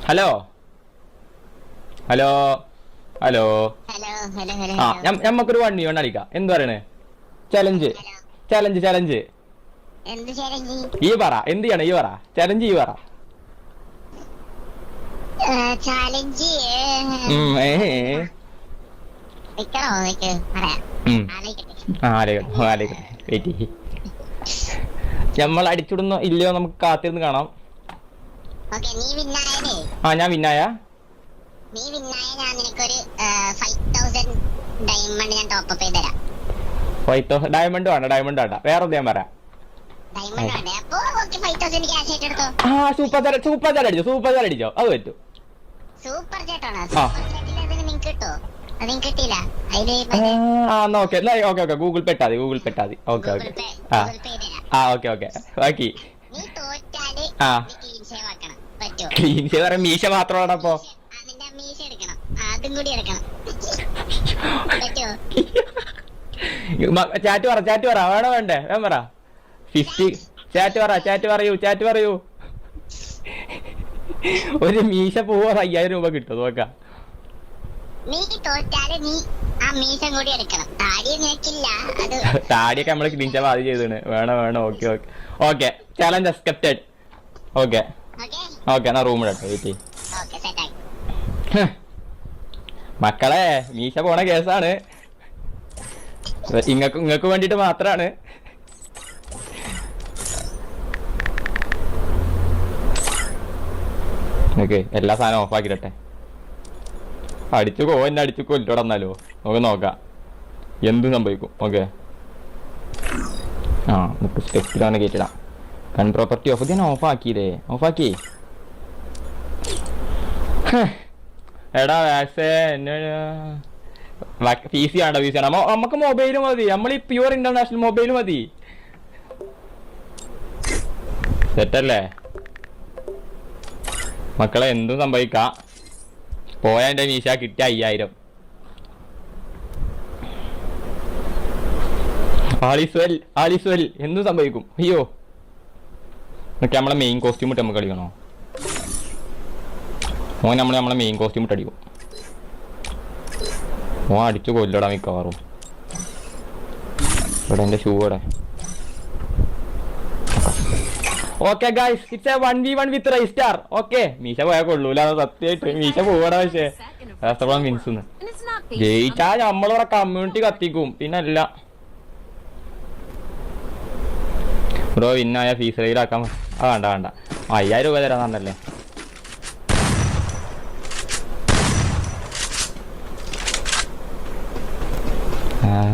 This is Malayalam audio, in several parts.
ഹലോ ഹലോ ഹലോ ആ ഞമ്മക്കൊരു 1v1 കളിക്കാം. എന്ത് പറയണേ? Challenge challenge challenge. ഈ പറ എന്ത് ചെയ്യണം? ഈ പറ ചലഞ്ച്. ഈ പറ നമ്മൾ അടിച്ചിടുന്നോ ഇല്ലയോ നമുക്ക് കാത്തിരുന്ന് കാണാം. ആ ഞാൻ വിന്നായ ഡയമണ്ട് വേണ്ട. ഡയമണ്ട് വേണ്ട. വേറെ ഞാൻ പറയാം. സൂപ്പർ ചാറ്റ് അടിച്ചോ. സൂപ്പർ ചാറ്റ് അടിച്ചോ. അത് പറ്റും. ഗൂഗിൾ പേ ഇട്ടാതി. ഗൂഗിൾ പേ ഇട്ടാതി. Okay okay. Okay okay. ബാക്കി ക്ലീൻ ഷേവ് പറയാൻ മീശ മാത്രമാണ്. അപ്പൊ ചാറ്റ് പറ. ചാറ്റ് പറ. വേണോ വേണ്ടേ? വേം പറ. 50 ചാറ്റ് പറ. ചാറ്റ് പറയൂ. ചാറ്റ് പറയൂ. ഒരു മീശ പോവാ 5000 രൂപ കിട്ടും. നോക്കാം. താടിയൊക്കെ നമ്മള് ക്ലീൻ ഷേവ് ആദ്യം ചെയ്താണ്. വേണോ വേണോ. Okay okay okay. Challenge accepted. Okay okay. എന്നാ റൂം ഇടട്ടെ. വെയിറ്റ്. മക്കളെ മീശ പോണ കേസാണ്. ഇങ്ങക്ക് വേണ്ടിട്ട് മാത്രാണ്. ഓക്കെ. എല്ലാ സാധനവും ഓഫ് ആക്കിട്ടെ. എന്നെ അടിച്ചു കൊല്ലോടന്നാലോ. നമുക്ക് നോക്കാം എന്തും സംഭവിക്കും. ഓക്കെ. നമുക്ക് സ്റ്റെപ്പിലാണ് കയറ്റിടാം. Gun property off. ഞാൻ ഓഫ് ആക്കിയില്ലേ? ഓഫ് ആക്കി. എടാ വാക്സേ പി സി ആണോ? പി സി ആണോ? നമുക്ക് മൊബൈല് മതി. നമ്മൾ ഈ പ്യൂർ ഇന്റർനാഷണൽ മൊബൈല് മതി. സെറ്റല്ലേ മക്കളെ? എന്തും സംഭവിക്കാം. പോയ എന്റെ മീശ കിട്ടിയ 5000. ആളിസ്വൽ എന്തും സംഭവിക്കും. അയ്യോ നമ്മളെ മെയിൻ കോസ്റ്റ്യൂം ഇട്ട് നമുക്ക് കളിക്കണോ? നമ്മളെ മെയിൻ കോസ്റ്റ്യൂം ഇട്ട് അടിക്കും. അടിച്ചു കൊല്ലടാ മിക്കവാറും. ഇവിടെ എന്റെ ഷൂ ഇവിടെ. Okay guys, it's a 1v1 with Raistar. Okay. മീശ പോയാൽ കൊള്ളൂല. സത്യമായിട്ട് മീശ പോവാടാ. പക്ഷേ മിൻസ് ജയിച്ചാ നമ്മളിവിടെ കമ്മ്യൂണിറ്റി കത്തിക്കും. പിന്നല്ല ബ്രോ വിന്നായ ഫീസ് റെയിലാക്കാൻ. വേണ്ട വേണ്ട. 5000 രൂപ തരാന്നല്ലേ.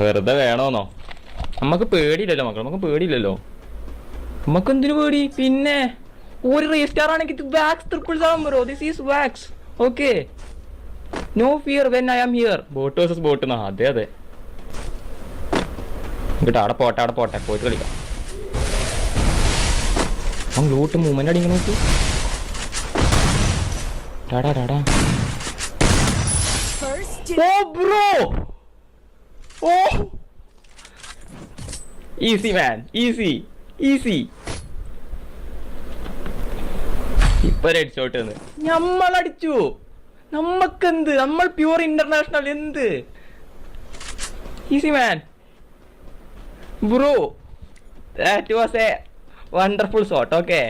വെറുതെ വേണോന്നോ? നമ്മക്ക് പേടിയില്ലല്ലോ മക്കൾ. നമുക്ക് പേടിയില്ലല്ലോ. നമുക്ക് എന്തിനു പേടി? പിന്നെ ഒരു റീസ്റ്റാർ ആണെങ്കിൽ ഇത് വാക്സ് ട്രിപ്പിൾസ് ആവും bro. This is wax. Okay. No fear when I am here. Bot versus bot. അതെ അതെ. കേട്ടോ. അവിടെ പോട്ടെ. പോയിട്ട് കളിക്കാം. ലൂട്ട് മൂവ്മെന്റ് അടിക്കണം. നോക്കി. ഓ ബ്രോ. ഓ ഈസി മാൻ. ഈസി. ഇപ്പൊ ഹെഡ് ഷോട്ട് വന്ന് നമ്മളടിച്ചു. നമ്മക്കെന്ത്? നമ്മൾ പ്യൂർ ഇന്റർനാഷണൽ. എന്ത് easy man bro. That was a wonderful shot. Okay.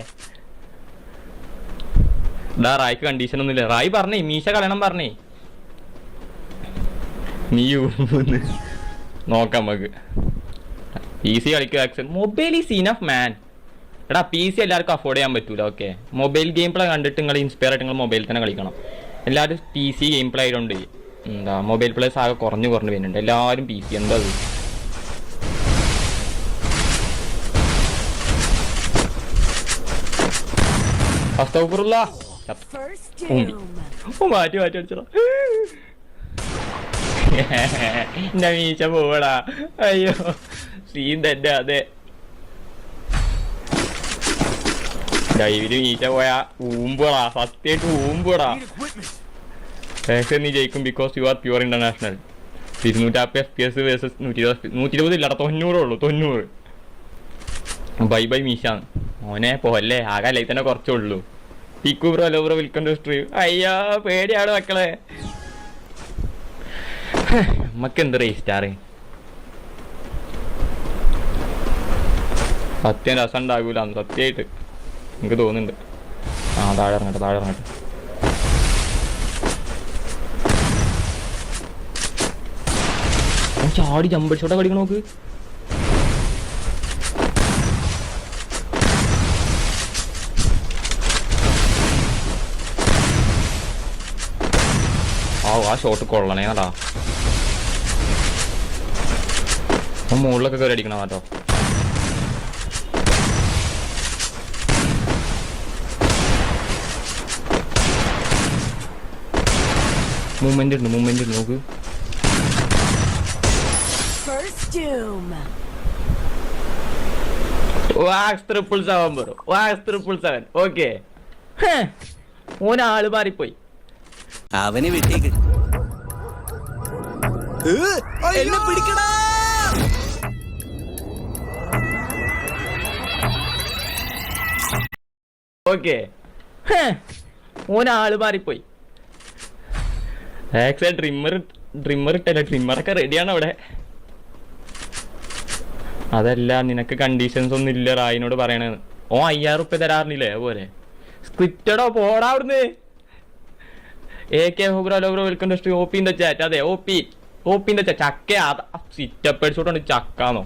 റായ്ക്ക് കണ്ടീഷൻ ഒന്നുമില്ല. റായ് പറഞ്ഞേ മീശ കളയണം പറഞ്ഞേ. നീ നോക്കാം നമുക്ക്. പി സി കളിക്കുക. Action mobile is enough man. എടാ പി സി എല്ലാവർക്കും അഫോർഡ് ചെയ്യാൻ പറ്റൂല. ഓക്കെ. മൊബൈൽ ഗെയിം പ്ലേ കണ്ടിട്ട് നിങ്ങൾ ഇൻസ്പയർ ആയിട്ട് നിങ്ങൾ മൊബൈലിൽ തന്നെ കളിക്കണം. എല്ലാവരും പി സി ഗെയിം പ്ലേ ആയതുകൊണ്ട് എന്താ മൊബൈൽ പ്ലേസ് ആകെ കുറഞ്ഞു വരുന്നുണ്ട്. എല്ലാവരും പി സി. എന്താ അത്? മാറ്റി അടിച്ചോ. എന്റെ മീശ പോവടാ. അയ്യോ സീൻ തന്നെ. അതെ ഡൈവില് മീശ പോയാ ഊമ്പടാ. സത്യമായിട്ട് ഊമ്പടാ. നീ ജയിക്കും because you are pure international. 200 FPS versus 120 ഇല്ലടാ. 90 ഉള്ളൂ. 90. ബൈ മീശാന്ന് മോനെ. പോല്ലേ. ആകെ ലൈഫ് തന്നെ കുറച്ചുള്ളൂ. പിക്കു bro hello bro welcome to stream. അയ്യോ പേടിയാണ് മക്കളെ. നമ്മക്ക് എന്ത് റീസ്റ്റാറ് സത്യം രസം ഉണ്ടാകൂല സത്യമായിട്ട് എനിക്ക് തോന്നുന്നുണ്ട്. താഴെ ഇറങ്ങട്ടെ. ചാടി ജമ്പടിച്ചോട്ടെ കളിക്കണ നോക്ക്. ആ ഷോട്ട് കൊള്ളണേ കേട്ടാ. മുകളിലൊക്കെ കയറി അടിക്കണം കേട്ടോ. മൂവ്മെന്റ് ഉണ്ട് നോക്ക്. ഓക്കെ ഓനാള് മാറിപ്പോയി. അവനെ വിട്ടേക്ക്. പിടിക്കടാ. ഓക്കെ ഓനാള് മാറിപ്പോയി. ഡ്രിമ്മർ ഇട്ടല്ല, ഡ്രിമ്മറൊക്കെ റെഡിയാണ് അവിടെ. അതല്ല നിനക്ക് കണ്ടീഷൻസ് ഒന്നും ഇല്ല റായിനോട് പറയണത്. ഓ 5000 റുപ്യ തരാറില്ലേ അതുപോലെ. സ്ക്രിപ്റ്റഡോ പോടാ അവിടുന്ന്. AK bro welcome to stream. ഓപ്പിന്റെ ചാറ്റ്. അതെ ഓപ്പിന്റെ ചാറ്റ്. ചക്ക സിറ്റപ്പ് അടിച്ചോട്ടുണ്ട് ചക്കാന്നോ.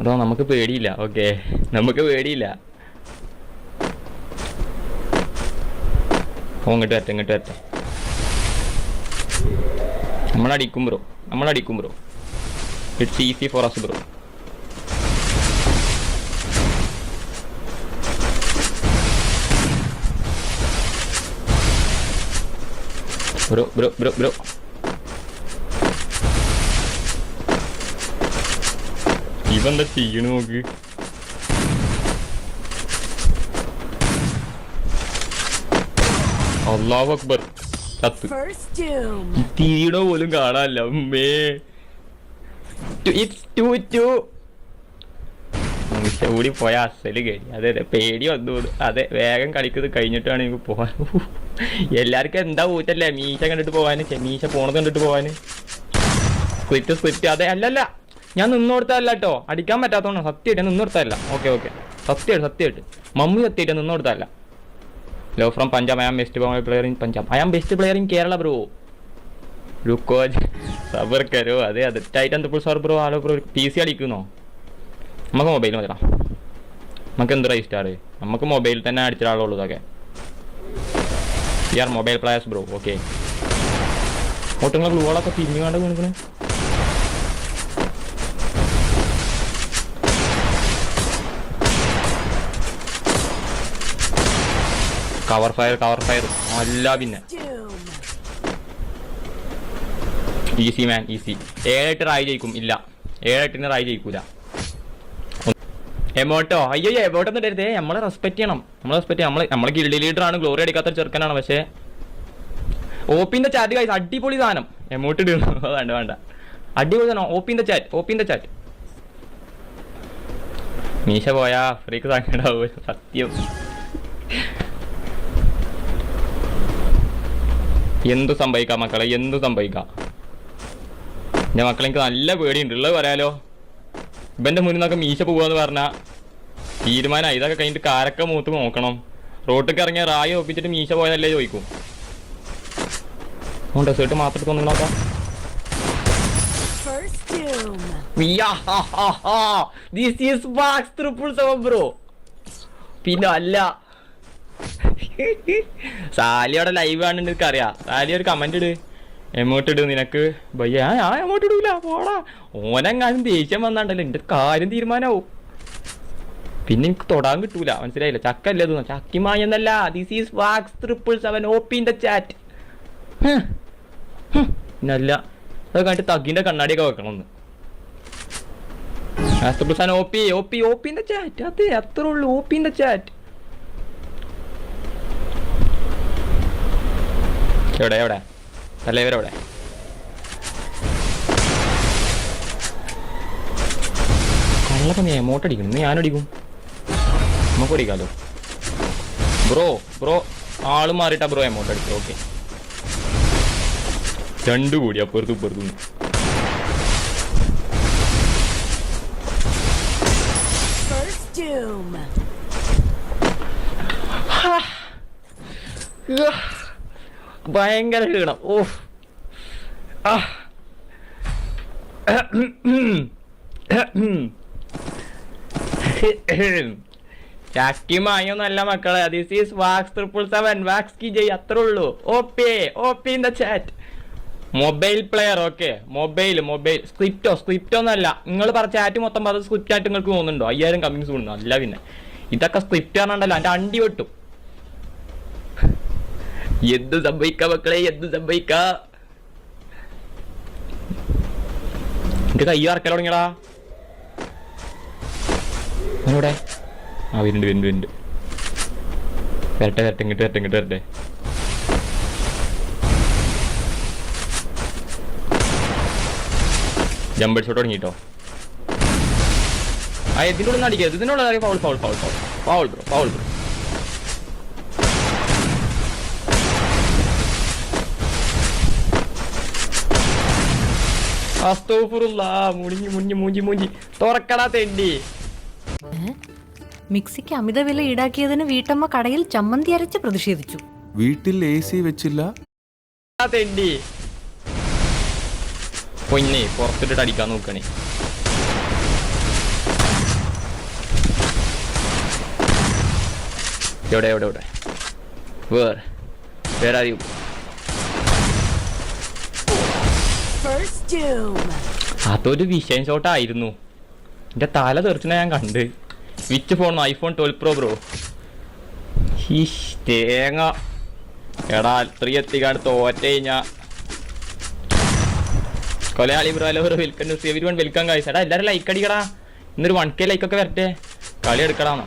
അതോ നമുക്ക് പേടിയില്ല. ഓക്കെ നമുക്ക് പേടിയില്ല. ഇങ്ങോട്ട് വരട്ടെ. നമ്മളടിക്കും bro. It's easy for us bro. Bro ഇവന്താ ചെയ്യണ നോക്ക്. അല്ലാഹു അക്ബർ. തീടോ പോലും കാണാനല്ല. കൂടി പോയ അസല് കഴി. അതെ പേടി വന്നു. അതെ വേഗം കളിക്കുന്നത് കഴിഞ്ഞിട്ടാണ് എനിക്ക് പോവാൻ. എല്ലാവർക്കും എന്താ ഊറ്റല്ലേ മീശ കണ്ടിട്ട് പോവാന്. മീശ പോണത് കണ്ടിട്ട് പോവാന്. സ്ക്രിപ്റ്റ്. അതെ അല്ലല്ല ഞാൻ നിന്നോടുത്തല്ല കേട്ടോ. അടിക്കാൻ പറ്റാത്തോണ്ടാണ്. സത്യമായിട്ട് നിന്നോടുത്തല്ല. ഓക്കെ സത്യമായിട്ട് മമ്മി സത്യമായിട്ട് നിന്നോടുത്തല്ല. ലോ from Punjab. I am best player in Punjab. I am best player in Kerala bro. രുക്കോ സബർ കരോ. അതെ ടൈറ്റൻ ട്രിപ്പിൾ സോർ ബ്രോ. Hello bro. PC അടിക്കുന്നോ? നമുക്ക് മൊബൈൽ മതിടാ. നമുക്ക് എന്ത് റൈസ്റ്റാറ്. നമുക്ക് മൊബൈലിൽ തന്നെ അടിച്ചിടാളുള്ളൂ ഇതൊക്കെ. യാർ മൊബൈൽ പ്ലേയേഴ്സ് ബ്രോ. ഓക്കെ ഒട്ടുങ്ങളെ ഗ്ലൂകളൊക്കെ തിരിഞ്ഞു കണ്ട് വീണിക്കണേ. കവർ ഫയർ അല്ല. പിന്നെ ഈസി മാൻ ഈസി. 7-8 റായി ജയിക്കും. ഇല്ല 7-8 റായി ജയിക്കൂല. എമോട്ടോ അയ്യോ എമോട്ടൊന്നും ഇടരുതേ. നമ്മളെ റെസ്പെക്ട് ചെയ്യണം. നമ്മളെ ഗിൽഡ് ലീഡറാണ്. ഗ്ലോറി അടിക്കാത്ത ചെറുക്കനാണ്. പക്ഷേ ഓപ്പിന്റെ ചാറ്റ് ഗൈസ് അടിപൊളി സാധനം. എമോട്ട് ഇടുന്നു. വേണ്ട അടിപൊളി സാധനം. ഓപ്പിന്റെ ചാറ്റ്. മീശ പോയാ ഫ്രീക്ക് സങ്കടാവും. സത്യം. എന്തു സംഭവിക്കാം മക്കളെ. എൻ്റെ മക്കളെ എനിക്ക് നല്ല പേടിയുണ്ട്. ഉള്ളത് പറയാലോ. ഇവൻ്റെ മുന്നിൽ നിന്നൊക്കെ മീശ പോവാന്ന് പറഞ്ഞാൽ തീരുമാനമായി. ഇതൊക്കെ കഴിഞ്ഞിട്ട് കാരക്ക മൂത്ത് നോക്കണം. റോട്ടിലേക്ക് ഇറങ്ങിയ റായി ഒപ്പിച്ചിട്ട് മീശ പോയതല്ലേ ചോദിക്കും. ഡെസേർട്ട് മാത്രം തോന്നുന്നു. പിന്നെ അല്ല സാലി അവിടെ ലൈവ് ആണെന്ന് എനിക്കറിയാം. സാലി ഒരു കമന്റ് ഇട്. എമോട്ട് ഇട് നിനക്ക് ഭയ്യ. ഞാൻ എമോട്ട് ഇടൂല പോടാ. ഓനെങ്ങാനും ദേഷ്യം വന്നാണ്ടല്ലോ എൻ്റെ കാര്യം തീരുമാനമാവും. പിന്നെ എനിക്ക് തൊടാൻ കിട്ടൂല. മനസ്സിലായില്ല. ചക്കല്ലേ തോന്നുന്നു. ചക്കിമായി എന്നല്ല. This is wax 777 OP in the chat. പിന്നല്ല അത് കണ്ടിട്ട് തഗിന്റെ കണ്ണാടിയൊക്കെ വെക്കണമെന്ന്. OP in the chat. അതെ അത്രേ ഉള്ളൂ. OP in the chat. എവിടെ തലവരെവിടെ? കള്ളപ്പം നീ എമോട്ട് അടിക്കണം. നീ ഞാനടിക്കും. നമുക്ക് ഓടിക്കാലോ ബ്രോ ആള് മാറിയിട്ടാ ബ്രോ എമൗണ്ട് അടിച്ചു. ഓക്കെ, 2 കൂടി അപ്പുറത്തും ഇപ്പുറത്തും. ഭയങ്കര ക്ഷീണം. ഓ ചക്കിമായൊന്നല്ല മക്കളെ. ദിസ് ഈസ് വാക്സ് 777 വാക്സ് കി ജയ്, അത്രേ ഉള്ളൂ. OP in the chat. Mobile player. Okay, mobile സ്ക്രിപ്റ്റോ ഒന്നല്ല. നിങ്ങൾ പറഞ്ഞ ചാറ്റ് മൊത്തം പറഞ്ഞത് സ്ക്രിപ്റ്റ് ആയിട്ട് നിങ്ങൾക്ക് തോന്നുന്നുണ്ടോ? 5000 കമ്മിങ്സ് ഉണ്ട്. അല്ല പിന്നെ ഇതൊക്കെ സ്ക്രിപ്റ്റ് ആണല്ലോ. എൻ്റെ അണ്ടി വെട്ടും. എന്ത് സംഭവിക്ക മക്കളെ, എന്ത് സംഭവിക്ക? എന്റെ കൈ ഇറക്കൽ തുടങ്ങിയടാ. അവനോടെ വരുന്നുണ്ട്. വരട്ടെ ഇങ്ങോട്ട് വരട്ടെ. ജമ്പ് ഷോട്ട് തുടങ്ങിട്ടോ. ഇതിൻ്റെ ഉള്ളിൽ അടിക്കരുത്. ഇതിനുള്ള ഫൗൾ ബ്രോ. മൂഞ്ചി തുറക്കടാ തെണ്ടി. മിക്സിക്ക് അമിത വില ഈടാക്കിയതിന് വീട്ടമ്മ കടയിൽ ചമ്മന്തി അരച്ച് പ്രതിഷേധിച്ചു. വീട്ടിൽ AC വെച്ചില്ല. തെണ്ടി പൊന്നെ പുറത്തിട്ട് അടിക്കാൻ നോക്കണേ. എവിടെ വേറെ അറിയൂ. അതൊരു വിഷയം ഷോട്ടായിരുന്നു. എന്റെ തല തെറിച്ചിനെ ഞാൻ കണ്ട്. Which phone? iPhone 12 Pro bro. തേങ്ങ എടാ, 3 എത്തിക്കാണ്ട് തോറ്റ കഴിഞ്ഞാ കൊലയാളി bro. Hello welcome welcome guys. എടാ എല്ലാവരും ലൈക്ക് അടിക്കടാ. ഇന്നൊരു 1K ലൈക്കൊക്കെ വരട്ടെ. കളി എടുക്കടാന്നാ.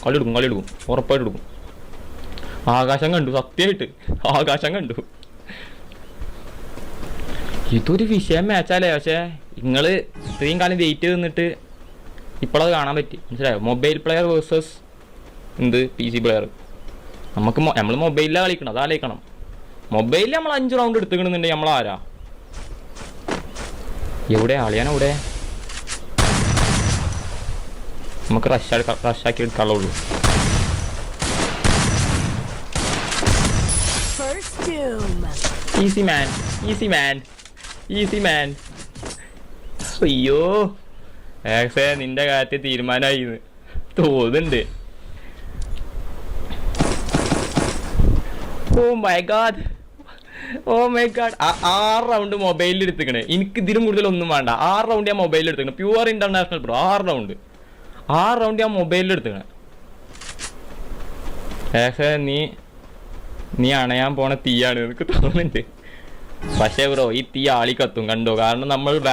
കളി എടുക്കും ഉറപ്പായിട്ട് എടുക്കും. ആകാശം കണ്ടു, സത്യമായിട്ട് ആകാശം കണ്ടു. ഇതൊരു വിഷയം മാച്ചാലേ. പക്ഷേ നിങ്ങൾ ഇത്രയും കാലം വെയിറ്റ് ചെയ്ത് നിന്നിട്ട് ഇപ്പോഴത് കാണാൻ പറ്റി. മനസ്സിലായോ? Mobile player versus PC player. നമ്മൾ മൊബൈലിലാണ് കളിക്കണം. അതാലോചിക്കണം. മൊബൈലിൽ നമ്മൾ 5 റൗണ്ട് എടുത്തുകണമെന്നുണ്ടെങ്കിൽ നമ്മൾ ആരാ? എവിടെ ആളിയാനെവിടെ? നമുക്ക് റഷാക്കി എടുക്കാനുള്ളൂ. Easy man. അയ്യോ നിന്റെ കാര്യത്തിൽ തീരുമാനമായി തോന്നുന്നുണ്ട്. ഓ മൈ ഗാഡ് 6 റൗണ്ട് മൊബൈലിൽ എടുത്തിക്കണേ. എനിക്ക് ഇതിലും കൂടുതൽ ഒന്നും വേണ്ട. 6 റൗണ്ട് ഞാൻ മൊബൈലിൽ എടുത്തിക്കണേ. Pure international bro. 6 റൗണ്ട് ഞാൻ മൊബൈലിൽ എടുത്തിക്കണേ. നീ അണയാൻ പോണ തീയാണ് എനിക്ക് തോന്നുന്നുണ്ട്. പക്ഷേ ബ്രോ ഈ തീ ആളി കത്തും കണ്ടോ. കാരണം നമ്മൾ